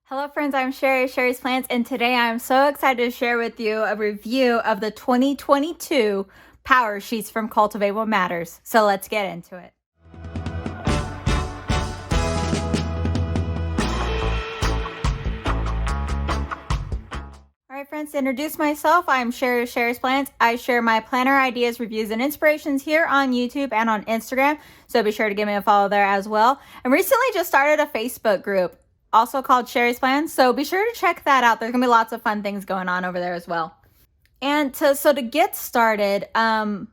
Hello friends, I'm Sherry, Sherry's Plants, and today I'm so excited to share with you a review of the 2022 Power Sheets from Cultivate What Matters. So let's get into it. Alright friends, to introduce myself, I'm Sherry, Sherry's Plants. I share my planner ideas, reviews, and inspirations here on YouTube and on Instagram, so be sure to give me a follow there as well. And recently just started a Facebook group, also called Sherry's Plans, so be sure to check that out. There's gonna be lots of fun things going on over there as well. And to get started, I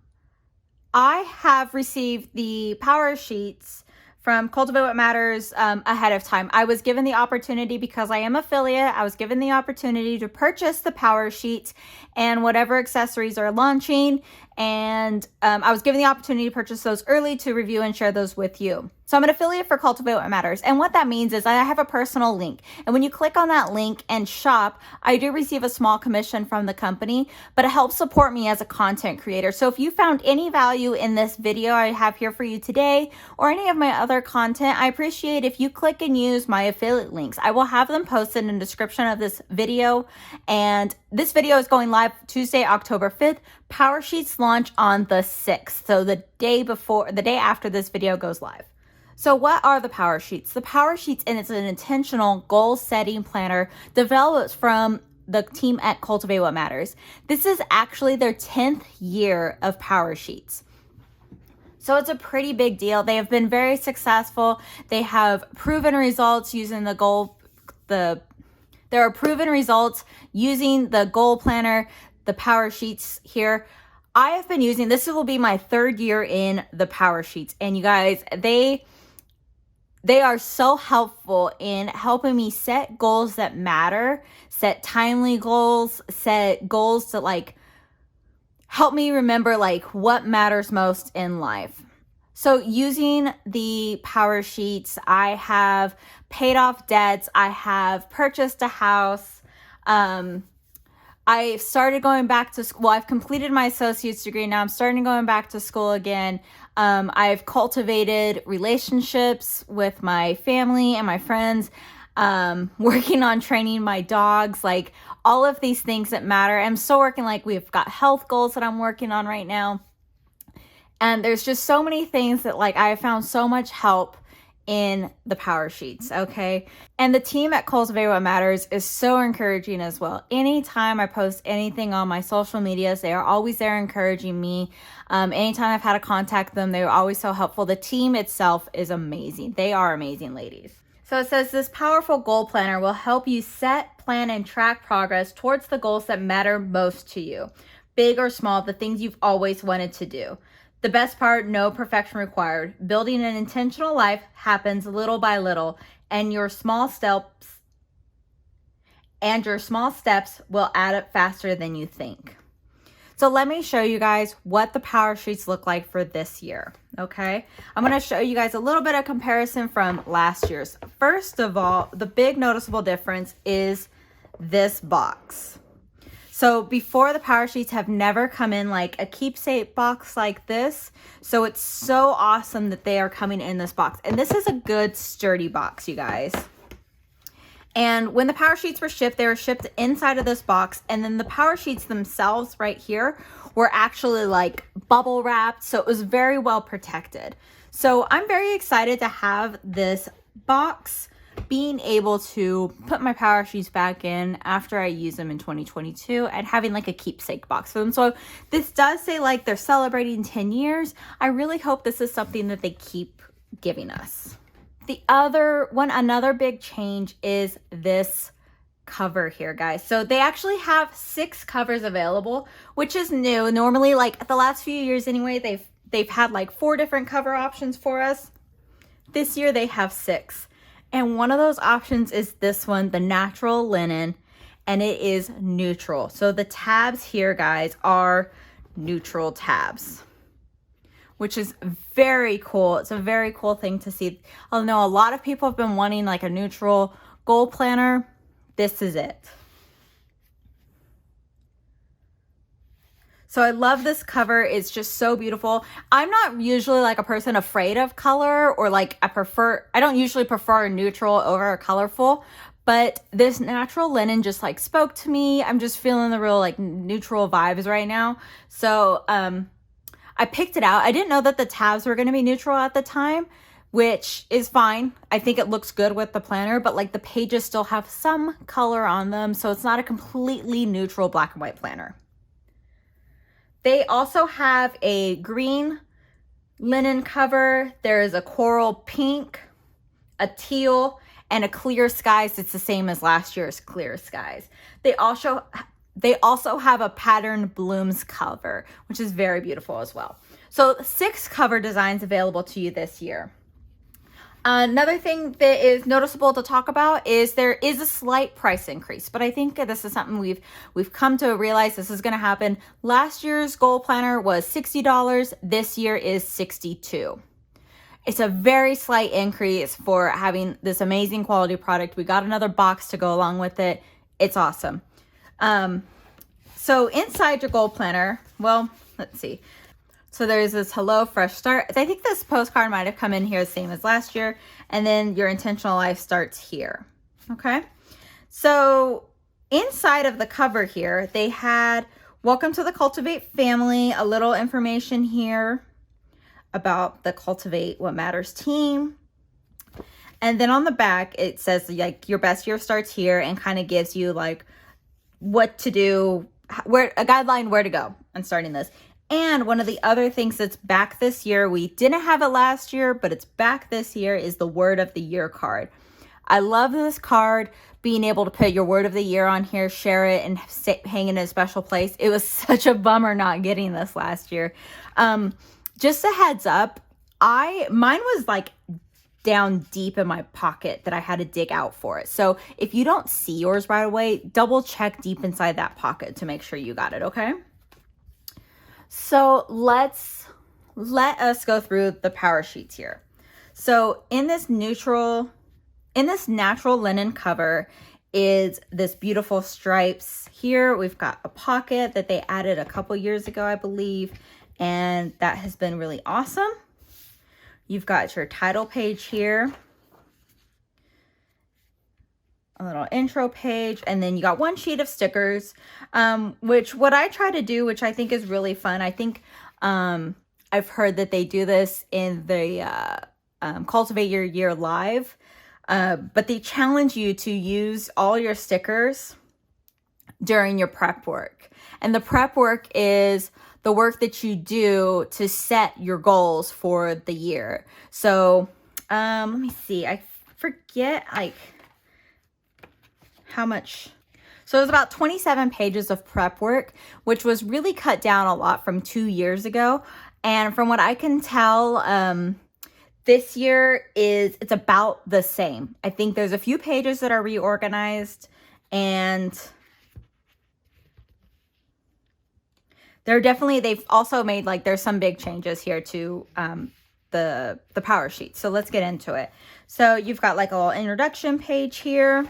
have received the Power Sheets from Cultivate What Matters ahead of time. I was given the opportunity, because I am affiliate, I was given the opportunity to purchase the Power Sheets and whatever accessories are launching, and I was given the opportunity to purchase those early to review and share those with you. So I'm an affiliate for Cultivate What Matters, and what that means is I have a personal link, and when you click on that link and shop, I do receive a small commission from the company, but it helps support me as a content creator. So if you found any value in this video I have here for you today, or any of my other content, I appreciate if you click and use my affiliate links. I will have them posted in the description of this video, and this video is going live Tuesday, October 5th. Power Sheets launch on the 6th, so the day after this video goes live. So what are the Power Sheets? The Power Sheets, and it's an intentional goal setting planner developed from the team at Cultivate What Matters. This is actually their 10th year of Power Sheets. So it's a pretty big deal. They have been very successful. They have proven results using the goal, there are proven results using the goal planner, the Power Sheets here. I have been using, this will be my 3rd year in the Power Sheets, and you guys, they are so helpful in helping me set goals that matter, set timely goals, set goals to help me remember what matters most in life. So using the Power Sheets, I have paid off debts, I have purchased a house, I started going back to school. Well, I've completed my associate's degree. Now I'm starting going back to school again. I've cultivated relationships with my family and my friends, working on training my dogs, all of these things that matter. I'm still working, we've got health goals that I'm working on right now. And there's just so many things that I have found so much help in the Power Sheets, okay? And the team at Cultivate What Matters is so encouraging as well. Anytime I post anything on my social medias, they are always there encouraging me. Anytime I've had to contact them, they're always so helpful. The team itself is amazing. They are amazing ladies. So it says, this powerful goal planner will help you set, plan, and track progress towards the goals that matter most to you. Big or small, the things you've always wanted to do. The best part, no perfection required. Building an intentional life happens little by little, and your small steps will add up faster than you think. So let me show you guys what the Power Sheets look like for this year, okay? I'm going to show you guys a little bit of comparison from last year's. First of all, the big noticeable difference is this box. So before, the Power Sheets have never come in a keepsake box like this. So it's so awesome that they are coming in this box. And this is a good sturdy box, you guys. And when the Power Sheets were shipped, they were shipped inside of this box. And then the Power Sheets themselves right here were actually bubble wrapped. So it was very well protected. So I'm very excited to have this box, being able to put my Power Sheets back in after I use them in 2022, and having a keepsake box for them. So this does say they're celebrating 10 years. I really hope this is something that they keep giving us. Another big change is this cover here, guys. So they actually have 6 covers available, which is new. Normally, the last few years anyway, they've had 4 different cover options for us. This year they have 6. And one of those options is this one, the natural linen, and it is neutral. So the tabs here, guys, are neutral tabs, which is very cool. It's a very cool thing to see. I know a lot of people have been wanting a neutral goal planner. This is it. So I love this cover. It's just so beautiful. I'm not usually like a person afraid of color, or like I don't usually prefer a neutral over a colorful, but this natural linen just like spoke to me. I'm just feeling the real like neutral vibes right now. So I picked it out. I didn't know that the tabs were going to be neutral at the time, which is fine. I think it looks good with the planner, but like the pages still have some color on them, so it's not a completely neutral black and white planner. They also have a green linen cover. There is a coral pink, a teal, and a clear skies. It's the same as last year's clear skies. They also have a patterned blooms cover, which is very beautiful as well. So 6 cover designs available to you this year. Another thing that is noticeable to talk about is there is a slight price increase, but I think this is something we've come to realize this is going to happen. Last year's goal planner was $60. This year is $62. It's a very slight increase for having this amazing quality product. We got another box to go along with it. It's awesome. So inside your goal planner, well, let's see. So there's this hello fresh start. I think this postcard might have come in here the same as last year. And then your intentional life starts here. Okay. So inside of the cover here, they had welcome to the Cultivate family, a little information here about the Cultivate What Matters team. And then on the back, it says like your best year starts here and kind of gives you like what to do, where a guideline where to go on starting this. And one of the other things that's back this year, we didn't have it last year, but it's back this year, is the word of the year card. I love this card, being able to put your word of the year on here, share it, and hang it in a special place. It was such a bummer not getting this last year. Just a heads up, mine was like down deep in my pocket that I had to dig out for it. So if you don't see yours right away, double check deep inside that pocket to make sure you got it, okay? So let us go through the PowerSheets here. So in this natural linen cover is this beautiful stripes here. We've got a pocket that they added a couple years ago, I believe, and that has been really awesome. You've got your title page here, a little intro page, and then you got one sheet of stickers, which what I try to do, which I think is really fun. I think I've heard that they do this in the Cultivate Your Year Live, but they challenge you to use all your stickers during your prep work. And the prep work is the work that you do to set your goals for the year. So let me see, I forget like how much. So it was about 27 pages of prep work, which was really cut down a lot from 2 years ago. And from what I can tell, this year it's about the same. I think there's a few pages that are reorganized, and they've also made like, there's some big changes here to the PowerSheet. So let's get into it. So you've got like a little introduction page here,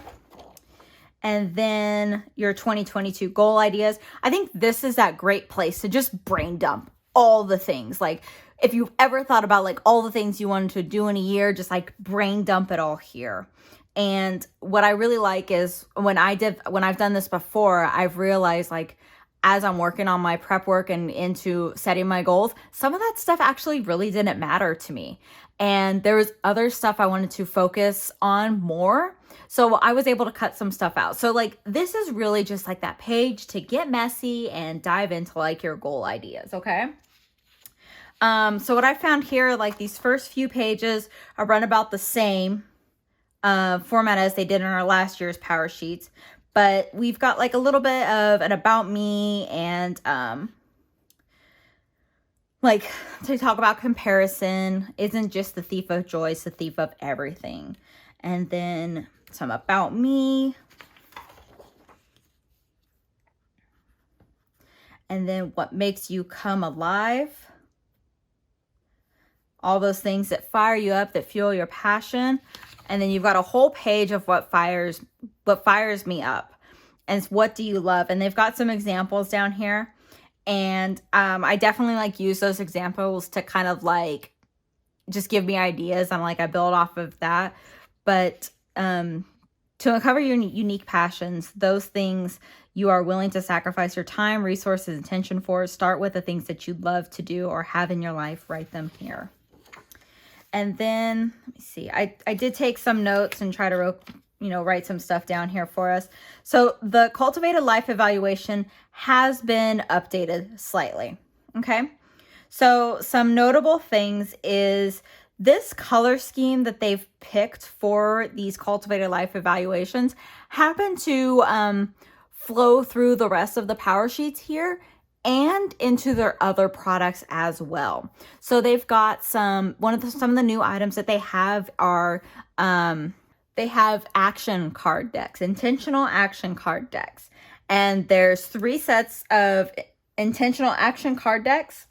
and then your 2022 goal ideas. I think this is that great place to just brain dump all the things. Like if you've ever thought about like all the things you wanted to do in a year, just like brain dump it all here. And what I really like is when I've done this before, I've realized like, as I'm working on my prep work and into setting my goals, some of that stuff actually really didn't matter to me. And there was other stuff I wanted to focus on more. So I was able to cut some stuff out. So like, this is really just like that page to get messy and dive into like your goal ideas, okay? So what I found here, like these first few pages are run about the same format as they did in our last year's PowerSheets. But we've got like a little bit of an about me and like to talk about comparison isn't just the thief of joy, it's the thief of everything. And then some about me. And then what makes you come alive. All those things that fire you up, that fuel your passion. And then you've got a whole page of what fires me up. And it's what do you love? And they've got some examples down here. And I definitely like use those examples to kind of like just give me ideas. I build off of that. But To uncover your unique passions, those things you are willing to sacrifice your time, resources, attention for, start with the things that you'd love to do or have in your life. Write them here. And then, let me see, I did take some notes and try to write some stuff down here for us. So the Cultivated Life Evaluation has been updated slightly. Okay. So some notable things is this color scheme that they've picked for these Cultivated Life Evaluations happen to flow through the rest of the PowerSheets here and into their other products as well. So they've got some of the new items that they have are they have action card decks, intentional action card decks. And there's 3 sets of intentional action card decks,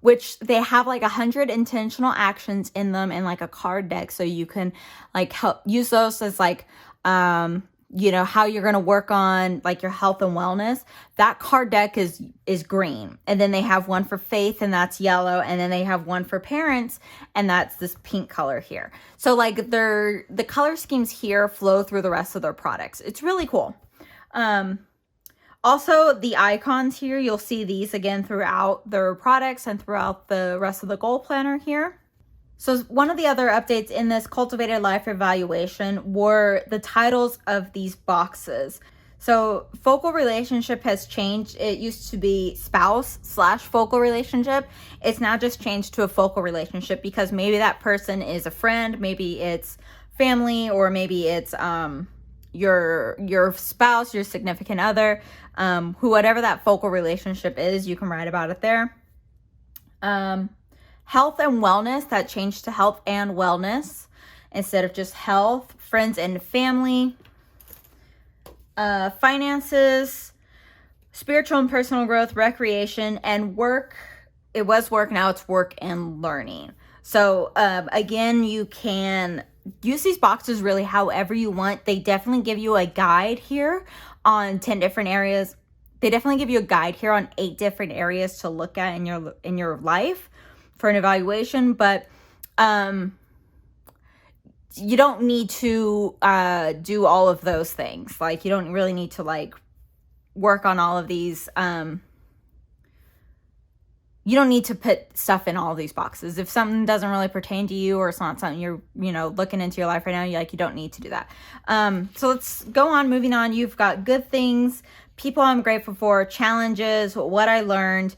which they have like 100 intentional actions in them in like a card deck. So you can like help use those as like, how you're going to work on like your health and wellness. That card deck is green. And then they have one for faith, and that's yellow. And then they have one for parents, and that's this pink color here. So like the color schemes here flow through the rest of their products. It's really cool. Also, the icons here, you'll see these again throughout their products and throughout the rest of the goal planner here. So one of the other updates in this Cultivated Life Evaluation were the titles of these boxes. So focal relationship has changed. It used to be spouse/focal relationship. It's now just changed to a focal relationship because maybe that person is a friend, maybe it's family, or maybe it's your spouse, your significant other, whatever that focal relationship is, you can write about it there. Health and wellness, that changed to health and wellness instead of just health. Friends and family. Finances, spiritual and personal growth, recreation, and work. It was work, now it's work and learning. So again, you can use these boxes really however you want. They definitely give you a guide here on 10 different areas. They definitely give you a guide here on 8 different areas to look at in your life for an evaluation, but you don't need to do all of those things. Like, you don't really need to like work on all of these. You don't need to put stuff in all of these boxes. If something doesn't really pertain to you, or it's not something you're, looking into your life right now, you don't need to do that. So let's go on, moving on. You've got good things, people I'm grateful for, challenges, what I learned.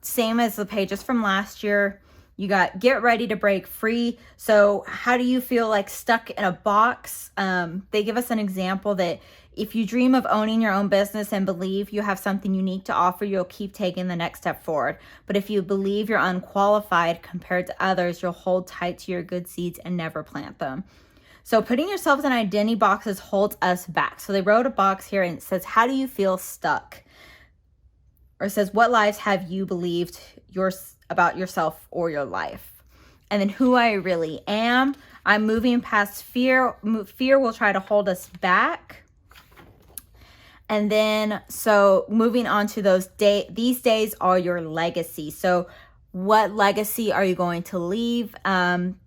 Same as the pages from last year. You got get ready to break free. So how do you feel like stuck in a box? They give us an example that if you dream of owning your own business and believe you have something unique to offer, you'll keep taking the next step forward. But if you believe you're unqualified compared to others, you'll hold tight to your good seeds and never plant them. So putting yourselves in identity boxes holds us back. So they wrote a box here and it says, how do you feel stuck? Or it says, what lies have you believed about yourself or your life? And then who I really am. I'm moving past fear. Fear will try to hold us back. And then, so moving on to these days are your legacy. So what legacy are you going to leave?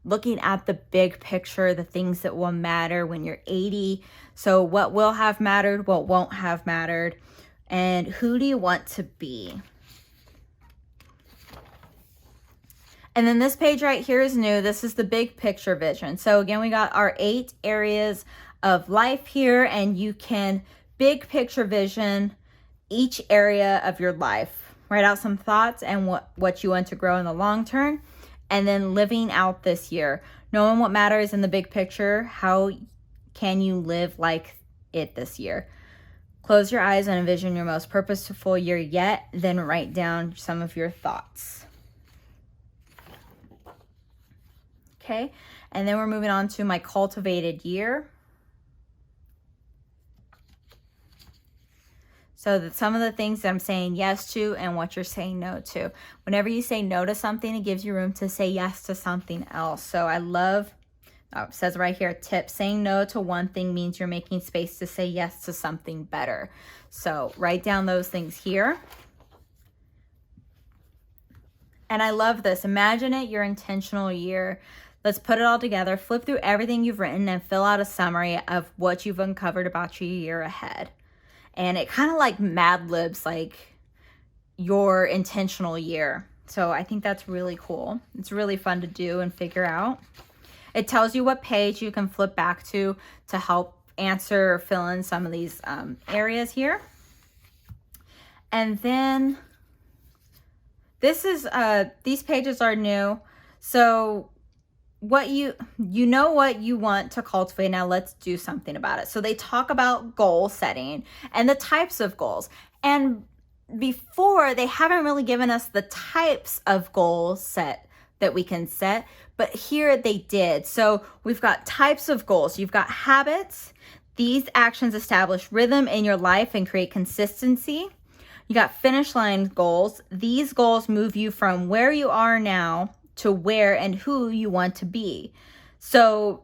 Looking at the big picture, the things that will matter when you're 80. So what will have mattered, what won't have mattered, and who do you want to be? And then this page right here is new. This is the big picture vision. So again, we got our 8 areas of life here, and you can big picture vision each area of your life. Write out some thoughts and what you want to grow in the long term, and then living out this year. Knowing what matters in the big picture, how can you live like it this year? Close your eyes and envision your most purposeful year yet, then write down some of your thoughts. Okay, and then we're moving on to my cultivated year. So some of the things that I'm saying yes to and what you're saying no to. Whenever you say no to something, it gives you room to say yes to something else. So I love, it says right here, tip, saying no to one thing means you're making space to say yes to something better. So write down those things here. And I love this. Imagine it your intentional year. Let's put it all together, flip through everything you've written, and fill out a summary of what you've uncovered about your year ahead. And it kind of like Mad Libs, like your intentional year. So I think that's really cool. It's really fun to do and figure out. It tells you what page you can flip back to help answer or fill in some of these areas here. And then this is, these pages are new. So what you know what you want to cultivate. Now let's do something about it. So they talk about goal setting and the types of goals. And before, they haven't really given us the types of goals that we can set, but here they did. So we've got types of goals. You've got habits. These actions establish rhythm in your life and create consistency. You got finish line goals. These goals move you from where you are now to where and who you want to be. So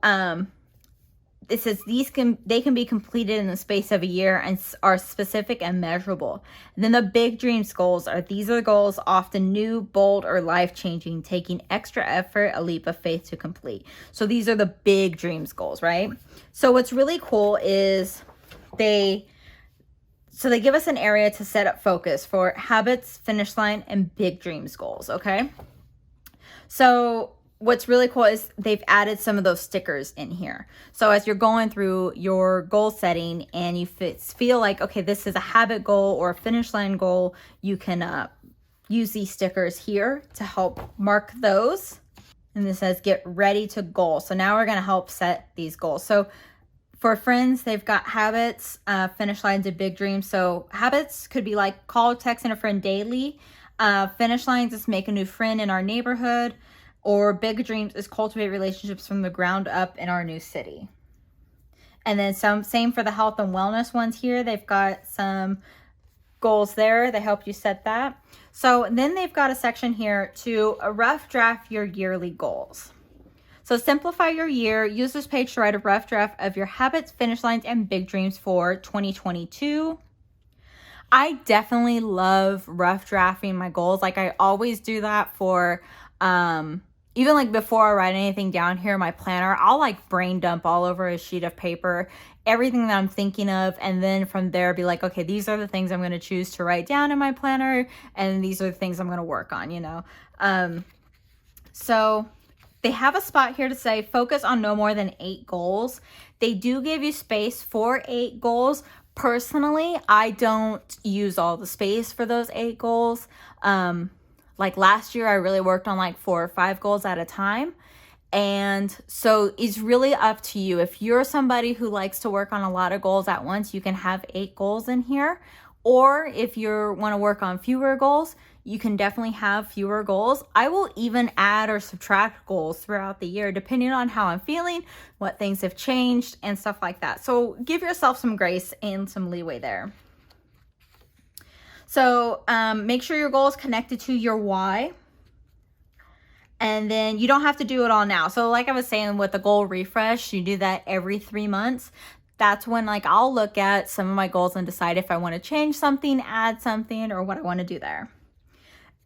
it says they can be completed in the space of a year and are specific and measurable. And then the big dreams goals these are the goals often new, bold, or life-changing, taking extra effort, a leap of faith to complete. So these are the big dreams goals, right? So what's really cool is they give us an area to set up focus for habits, finish line, and big dreams goals, okay? So what's really cool is they've added some of those stickers in here. So as you're going through your goal setting and you feel like, okay, this is a habit goal or a finish line goal, you can use these stickers here to help mark those. And this says get ready to goal. So now we're going to help set these goals. So for friends, they've got habits, finish lines, and big dreams. So habits could be like call, text, and a friend daily. Finish lines is make a new friend in our neighborhood, or big dreams is cultivate relationships from the ground up in our new city. And then same for the health and wellness ones here. They've got some goals there. They help you set that. So then they've got a section here to rough draft your yearly goals. So simplify your year. Use this page to write a rough draft of your habits, finish lines, and big dreams for 2022. I definitely love rough drafting my goals. Like I always do that for, even like before I write anything down here in my planner, I'll like brain dump all over a sheet of paper, everything that I'm thinking of. And then from there be like, okay, these are the things I'm going to choose to write down in my planner. And these are the things I'm going to work on, you know? So they have a spot here to say, focus on no more than 8 goals. They do give you space for 8 goals. Personally, I don't use all the space for those 8 goals. Like last year, I really worked on like 4 or 5 goals at a time. And so it's really up to you. If you're somebody who likes to work on a lot of goals at once, you can have 8 goals in here. Or if you want to work on fewer goals, you can definitely have fewer goals. I will even add or subtract goals throughout the year, depending on how I'm feeling, what things have changed, and stuff like that. So give yourself some grace and some leeway there. So make sure your goal is connected to your why. And then you don't have to do it all now. So like I was saying with the goal refresh, you do that every 3 months. That's when like I'll look at some of my goals and decide if I want to change something, add something, or what I want to do there.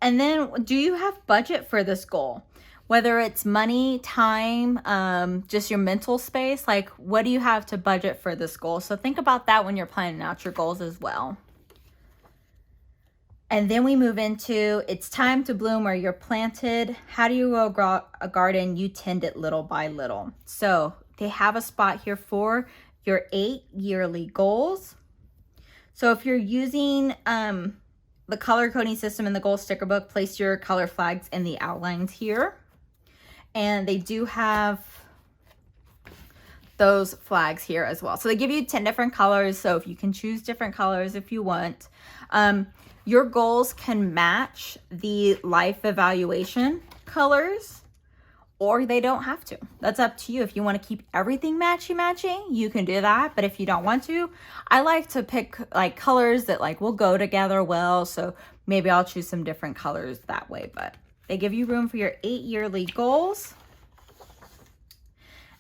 And then do you have budget for this goal? Whether it's money, time, just your mental space, like what do you have to budget for this goal? So think about that when you're planning out your goals as well. And then we move into it's time to bloom where you're planted. How do you grow a garden? You tend it little by little. So they have a spot here for your 8 yearly goals. So if you're using the color coding system in the goal sticker book, place your color flags in the outlines here. And they do have those flags here as well. So they give you 10 different colors. So if you can choose different colors if you want. Your goals can match the life evaluation colors, or they don't have to. That's up to you. If you want to keep everything matchy-matching, you can do that. But if you don't want to, I like to pick like colors that like will go together well. So maybe I'll choose some different colors that way. But they give you room for your 8 yearly goals.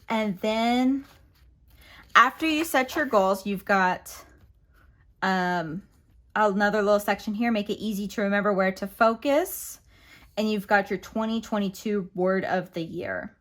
And after you set your goals, you've got another little section here. Make it easy to remember where to focus. And you've got your 2022 word of the year.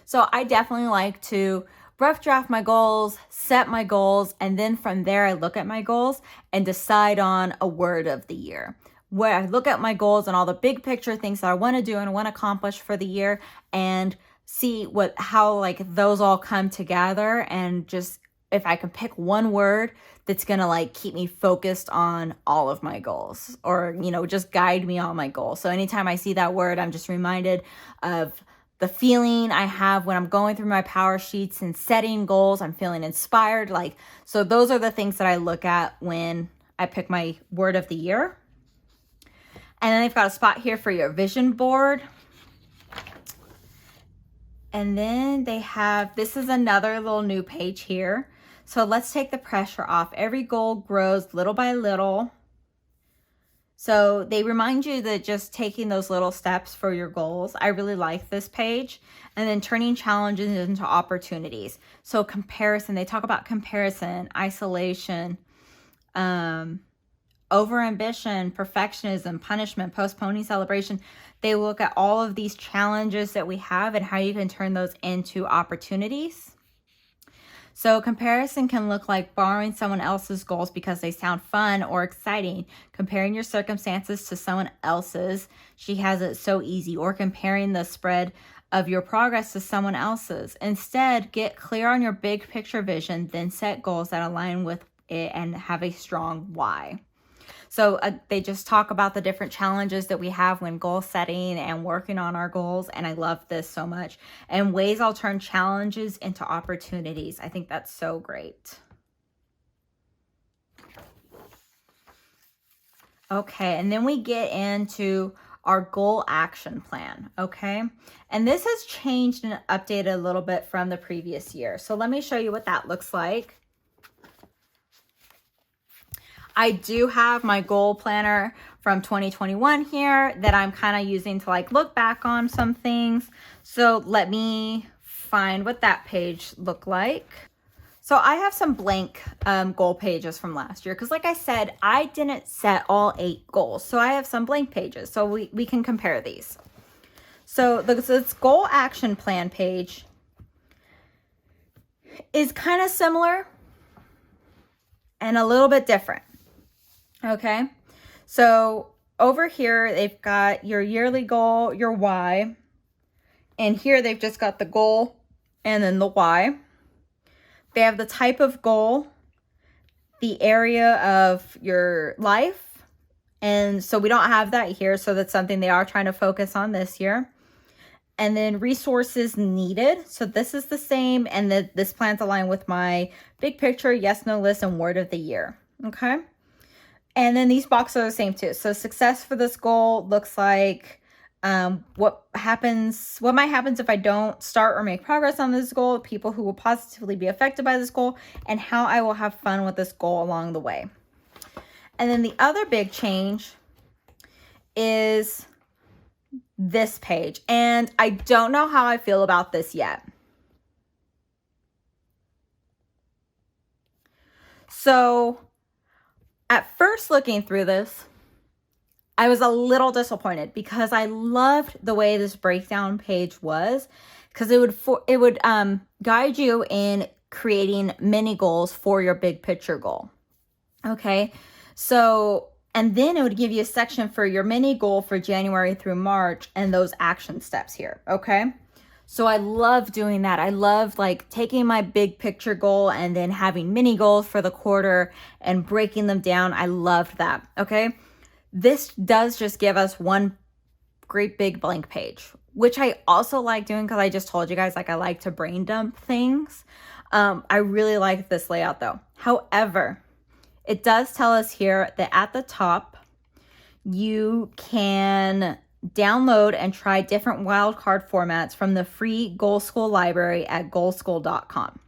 So I definitely like to rough draft my goals, set my goals, and then from there I look at my goals and decide on a word of the year. Where I look at my goals and all the big picture things that I want to do and want to accomplish for the year, and see how like those all come together, and just if I can pick one word that's gonna like keep me focused on all of my goals, or just guide me on my goals. So anytime I see that word, I'm just reminded of the feeling I have when I'm going through my PowerSheets and setting goals. I'm feeling inspired. So those are the things that I look at when I pick my word of the year. And then they've got a spot here for your vision board. And then they have, this is another little new page here. So let's take the pressure off. Every goal grows little by little. So they remind you that just taking those little steps for your goals. I really like this page. And then turning challenges into opportunities. So comparison, they talk about comparison, isolation, overambition, perfectionism, punishment, postponing celebration. They look at all of these challenges that we have and how you can turn those into opportunities. So comparison can look like borrowing someone else's goals because they sound fun or exciting, comparing your circumstances to someone else's. She has it so easy. Or comparing the spread of your progress to someone else's. Instead, get clear on your big picture vision, then set goals that align with it and have a strong why. So they just talk about the different challenges that we have when goal setting and working on our goals. And I love this so much. And ways I'll turn challenges into opportunities. I think that's so great. Okay, and then we get into our goal action plan, okay? And this has changed and updated a little bit from the previous year. So let me show you what that looks like. I do have my goal planner from 2021 here that I'm kind of using to like look back on some things. So let me find what that page looked like. So I have some blank goal pages from last year because like I said, I didn't set all 8 goals. So I have some blank pages. So we can compare these. So this goal action plan page is kind of similar and a little bit different. Okay, so over here, they've got your yearly goal, your why, and here they've just got the goal and then the why. They have the type of goal, the area of your life, and so we don't have that here, so that's something they are trying to focus on this year. And then resources needed, so this is the same, and this plan's aligned with my big picture, yes, no list, and word of the year, okay? And then these boxes are the same too. So success for this goal looks like what might happen if I don't start or make progress on this goal, people who will positively be affected by this goal, and how I will have fun with this goal along the way. And then the other big change is this page. And I don't know how I feel about this yet. So at first looking through this, I was a little disappointed because I loved the way this breakdown page was, because it would guide you in creating mini goals for your big picture goal. Okay, so and then it would give you a section for your mini goal for January through March and those action steps here. Okay. So I love doing that. I love like taking my big picture goal and then having mini goals for the quarter and breaking them down. I loved that. Okay. This does just give us one great big blank page, which I also like doing because I just told you guys, like I like to brain dump things. I really like this layout though. However, it does tell us here that at the top, you can download and try different wildcard formats from the free Goal School library at goalschool.com.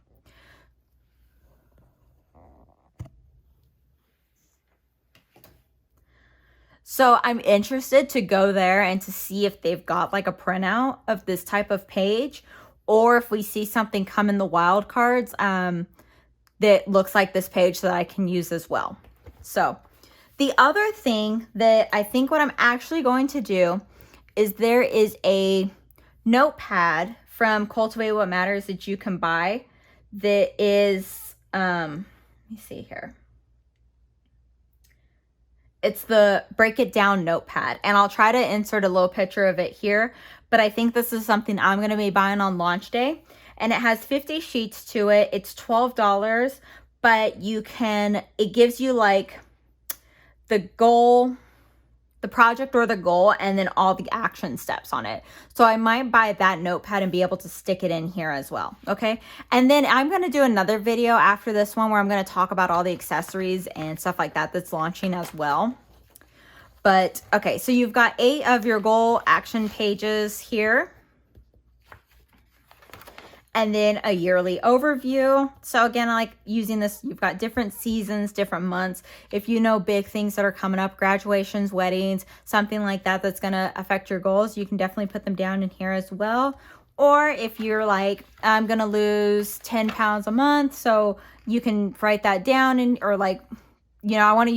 So I'm interested to go there and to see if they've got like a printout of this type of page, or if we see something come in the wildcards that looks like this page that I can use as well. So the other thing that I think what I'm actually going to do is there is a notepad from Cultivate What Matters that you can buy that is, let me see here. It's the Break It Down notepad, and I'll try to insert a little picture of it here, but I think this is something I'm going to be buying on launch day, and it has 50 sheets to it. It's $12, but it gives you like the goal, the project or the goal, and then all the action steps on it. So I might buy that notepad and be able to stick it in here as well. Okay. And then I'm going to do another video after this one where I'm going to talk about all the accessories and stuff like that that's launching as well. But okay, so you've got 8 of your goal action pages here. And then a yearly overview. So again, I like using this. You've got different seasons, different months. If you know big things that are coming up, graduations, weddings, something like that that's going to affect your goals, you can definitely put them down in here as well. Or if you're like, I'm going to lose 10 pounds a month, so you can write that down, or like, you know, I want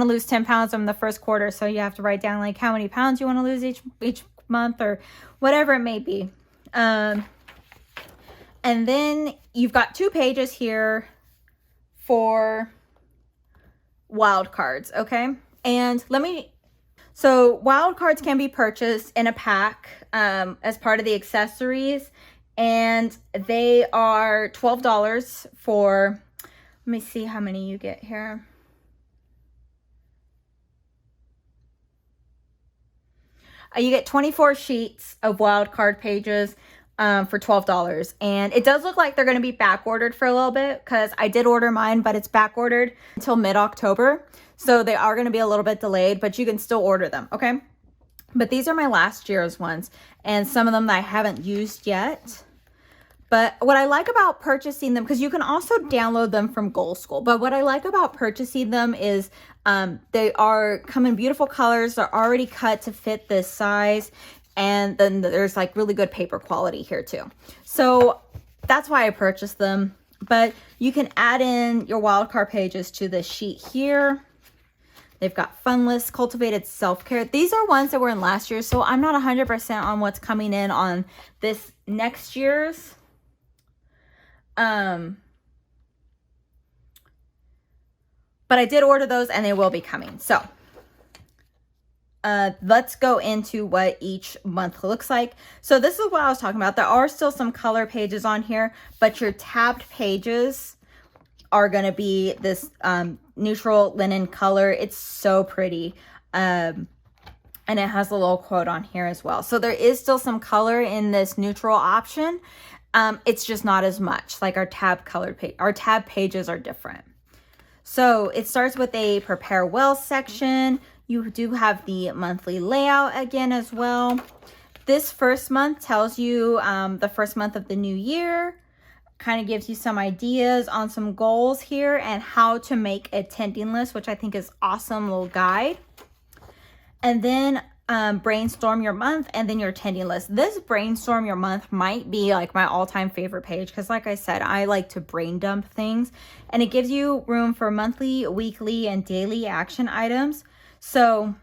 to lose 10 pounds in the first quarter. So you have to write down like how many pounds you want to lose each month, or whatever it may be. And then you've got 2 pages here for wild cards, okay? And so wild cards can be purchased in a pack as part of the accessories, and they are $12 for, let me see how many you get here. You get 24 sheets of wild card pages for $12. And it does look like they're going to be back ordered for a little bit, because I did order mine, but it's back ordered until mid-October. So they are going to be a little bit delayed, but you can still order them. Okay. But these are my last year's ones, and some of them that I haven't used yet. But what I like about purchasing them, because you can also download them from Goal School, but what I like about purchasing them is they come in beautiful colors. They're already cut to fit this size. And then there's like really good paper quality here too. So that's why I purchased them. But you can add in your wildcard pages to this sheet here. They've got fun lists, cultivated self-care. These are ones that were in last year, so I'm not 100% on what's coming in on this next year's. But I did order those, and they will be coming. So let's go into what each month looks like. So this is what I was talking about. There are still some color pages on here, but your tabbed pages are going to be this neutral linen color. It's so pretty. And it has a little quote on here as well. So there is still some color in this neutral option. It's just not as much. Like our tab pages are different. So it starts with a prepare well section. You do have the monthly layout again as well. This first month tells you the first month of the new year, kind of gives you some ideas on some goals here and how to make a attending list, which I think is awesome little guide. And then brainstorm your month, and then your attending list. This brainstorm your month might be like my all-time favorite page, because like I said, I like to brain dump things, and it gives you room for monthly, weekly, and daily action items. So,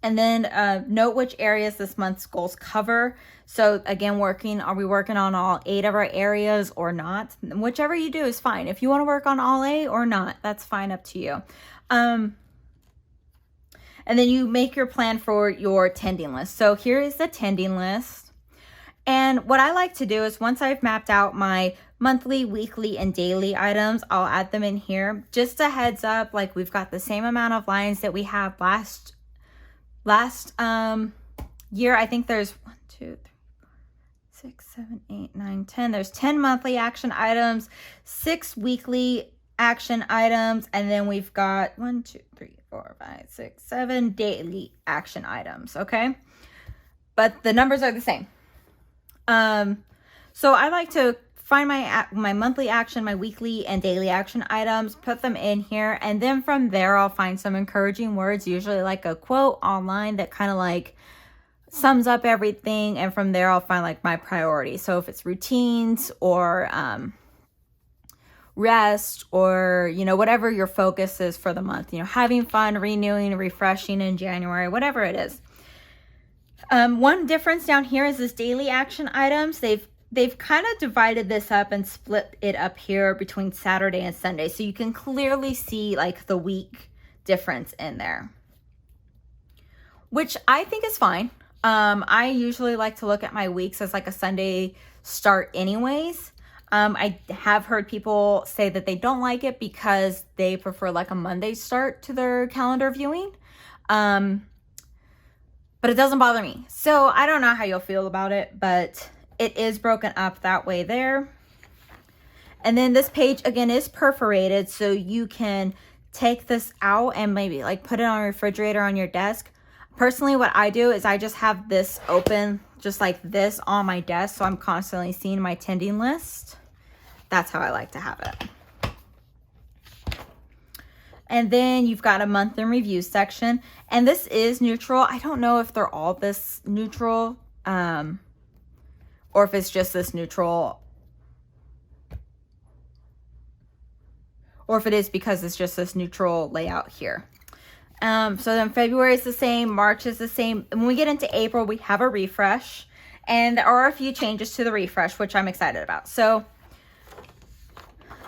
and then note which areas this month's goals cover. So again, are we working on all 8 of our areas or not? Whichever you do is fine. If you want to work on all 8 or not, that's fine, up to you. And then you make your plan for your attending list. So here is the attending list. And what I like to do is, once I've mapped out my monthly, weekly, and daily items, I'll add them in here. Just a heads up, like we've got the same amount of lines that we had last year. I think there's 1, 2, 3, 4, 6, 7, 8, 9, 10. There's 10 monthly action items, 6 weekly action items, and then we've got 1, 2, 3, 4, 5, 6, 7 daily action items. Okay, but the numbers are the same. So I like to find my monthly action, my weekly and daily action items, put them in here, and then from there I'll find some encouraging words, usually like a quote online that kind of like sums up everything, and from there I'll find like my priorities. So if it's routines or rest, or whatever your focus is for the month, having fun, renewing, refreshing in January, whatever it is. One difference down here is this daily action items. They've kind of divided this up and split it up here between Saturday and Sunday. So you can clearly see like the week difference in there, which I think is fine. I usually like to look at my weeks as like a Sunday start anyways. I have heard people say that they don't like it because they prefer like a Monday start to their calendar viewing. But it doesn't bother me. So I don't know how you'll feel about it, but it is broken up that way there. And then this page again is perforated, so you can take this out and maybe like put it on a refrigerator on your desk. Personally, what I do is I just have this open just like this on my desk, so I'm constantly seeing my attending list. That's how I like to have it. And then you've got a month in review section, and this is neutral. I don't know if they're all this neutral, or if it's just this neutral, or if it is because it's just this neutral layout here. So then February is the same, March is the same. And when we get into April, we have a refresh, and there are a few changes to the refresh, which I'm excited about. So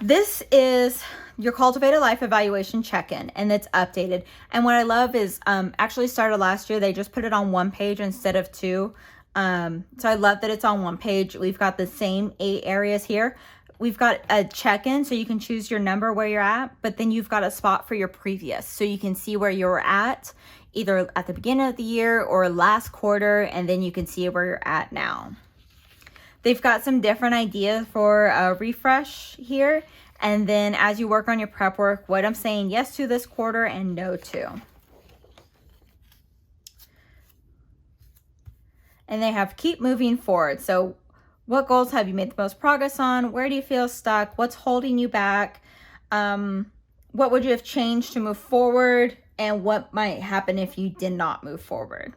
this is your Cultivate a Life evaluation check-in, and it's updated. And what I love is actually started last year. They just put it on one page instead of two. So I love that it's on one page. We've got the same 8 areas here. We've got a check-in, so you can choose your number where you're at, but then you've got a spot for your previous, so you can see where you're at either at the beginning of the year or last quarter, and then you can see where you're at now. They've got some different ideas for a refresh here. And then as you work on your prep work, what I'm saying yes to this quarter and no to. And they have keep moving forward. So what goals have you made the most progress on? Where do you feel stuck? What's holding you back? What would you have changed to move forward? And what might happen if you did not move forward?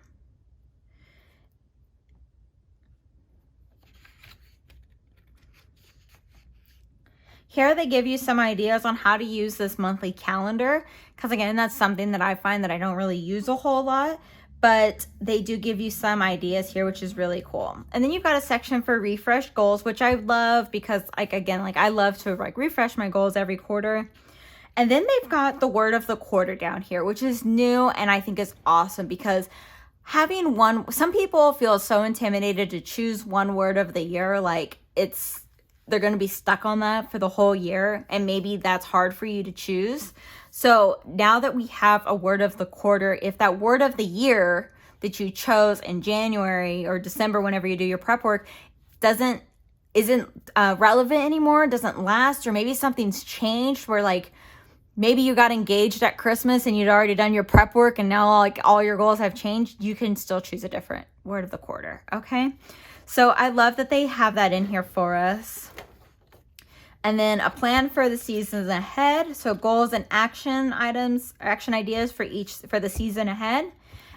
Here they give you some ideas on how to use this monthly calendar, because again, that's something that I find that I don't really use a whole lot, but they do give you some ideas here, which is really cool. And then you've got a section for refresh goals, which I love because I love to refresh my goals every quarter. And then they've got the word of the quarter down here, which is new and I think is awesome because having some people feel so intimidated to choose one word of the year, like they're going to be stuck on that for the whole year, and maybe that's hard for you to choose. So now that we have a word of the quarter, if that word of the year that you chose in January or December, whenever you do your prep work, isn't relevant anymore, doesn't last, or maybe something's changed where like maybe you got engaged at Christmas and you'd already done your prep work and now like all your goals have changed, you can still choose a different word of the quarter, okay? So I love that they have that in here for us. And then a plan for the seasons ahead. So goals and action items, action ideas for the season ahead.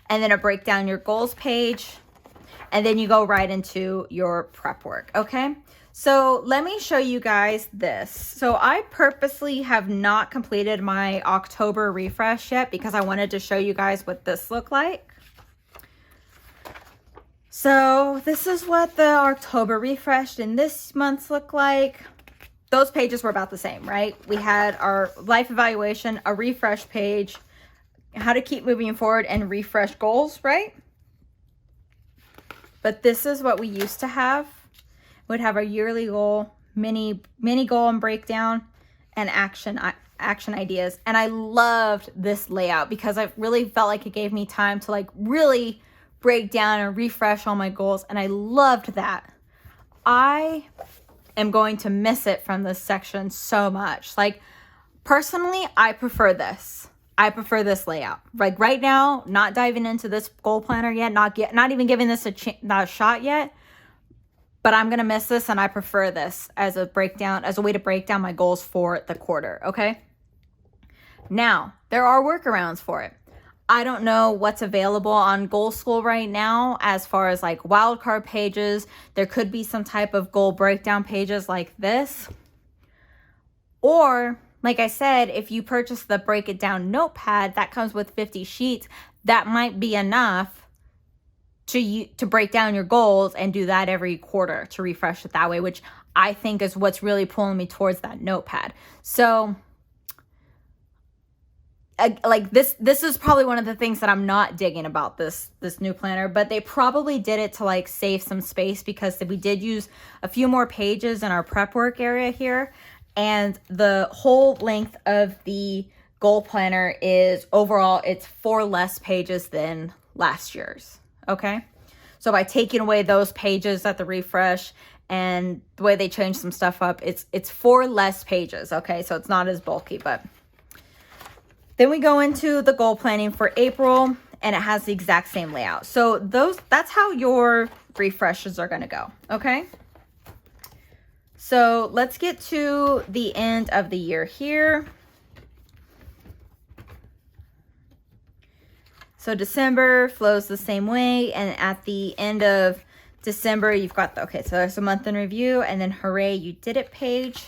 And then a breakdown your goals page. And then you go right into your prep work, okay? So let me show you guys this. So I purposely have not completed my October refresh yet because I wanted to show you guys what this looked like. So this is what the October refreshed in this month's look like. Those pages were about the same, right? We had our life evaluation, a refresh page, how to keep moving forward, and refresh goals, right? But this is what we used to have. We'd have our yearly goal, mini goal and breakdown, and action ideas. And I loved this layout because I really felt like it gave me time to like really break down and refresh all my goals, and I loved that. I am going to miss it from this section so much. Like personally, I prefer this. I prefer this layout. Like right now, not diving into this goal planner yet, not even giving this a shot yet, but I'm gonna miss this, and I prefer this as a way to break down my goals for the quarter. Okay. Now there are workarounds for it. I don't know what's available on Goal School right now as far as like wildcard pages. There could be some type of goal breakdown pages like this. Or, like I said, if you purchase the Break It Down notepad that comes with 50 sheets, that might be enough to break down your goals and do that every quarter to refresh it that way, which I think is what's really pulling me towards that notepad. So like this is probably one of the things that I'm not digging about this new planner, but they probably did it to like save some space, because we did use a few more pages in our prep work area here, and the whole length of the goal planner is overall it's 4 less pages than last year's. Okay, so by taking away those pages at the refresh and the way they changed some stuff up, it's 4 less pages. Okay, so it's not as bulky. But then we go into the goal planning for April, and it has the exact same layout. So that's how your refreshes are going to go. Okay, so let's get to the end of the year here. So December flows the same way, and at the end of December, you've got so there's a month in review, and then hooray, you did it page.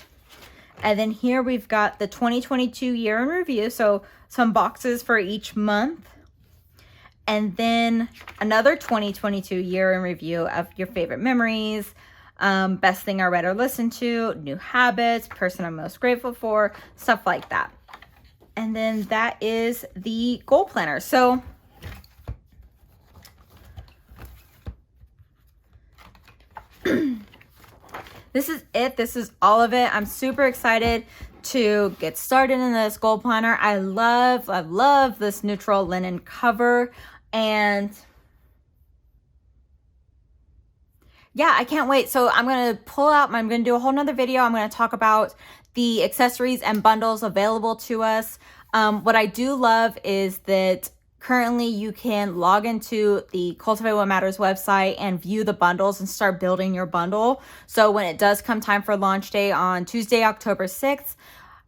And then here we've got the 2022 year in review, so some boxes for each month. And then another 2022 year in review of your favorite memories, best thing I read or listened to, new habits, person I'm most grateful for, stuff like that. And then that is the goal planner. So this is it. This is all of it. I'm super excited to get started in this goal planner. I love this neutral linen cover, and yeah, I can't wait. So I'm going to do a whole nother video. I'm going to talk about the accessories and bundles available to us. What I do love is that currently you can log into the Cultivate What Matters website and view the bundles and start building your bundle. So when it does come time for launch day on Tuesday, October 6th,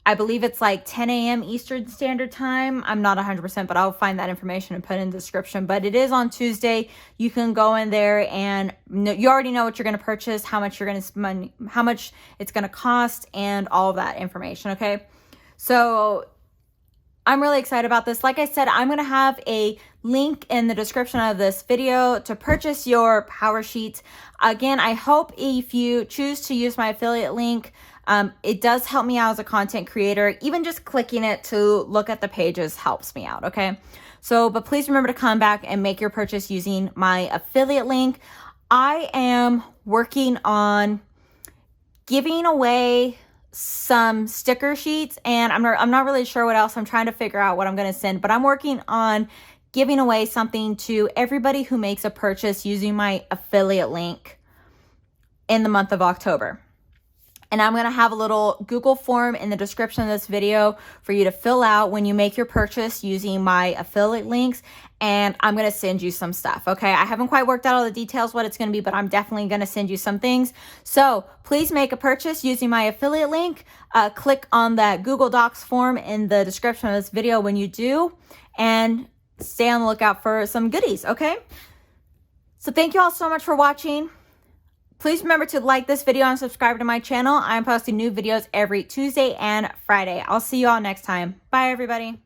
I believe it's like 10 a.m. Eastern Standard Time. I'm not 100%, but I'll find that information and put it in the description. But it is on Tuesday. You can go in there and you already know what you're going to purchase, how much you're going to spend, how much it's going to cost, and all of that information, okay? So I'm really excited about this. Like I said, I'm going to have a link in the description of this video to purchase your PowerSheets. Again, I hope if you choose to use my affiliate link, it does help me out as a content creator. Even just clicking it to look at the pages helps me out, okay? So, but please remember to come back and make your purchase using my affiliate link. I am working on giving away some sticker sheets, and I'm not really sure what else. I'm trying to figure out what I'm going to send, but I'm working on giving away something to everybody who makes a purchase using my affiliate link in the month of October. And I'm going to have a little Google form in the description of this video for you to fill out when you make your purchase using my affiliate links. And I'm going to send you some stuff, okay? I haven't quite worked out all the details what it's going to be, but I'm definitely going to send you some things. So please make a purchase using my affiliate link. Click on that Google Docs form in the description of this video when you do. And stay on the lookout for some goodies, okay? So thank you all so much for watching. Please remember to like this video and subscribe to my channel. I'm posting new videos every Tuesday and Friday. I'll see you all next time. Bye, everybody.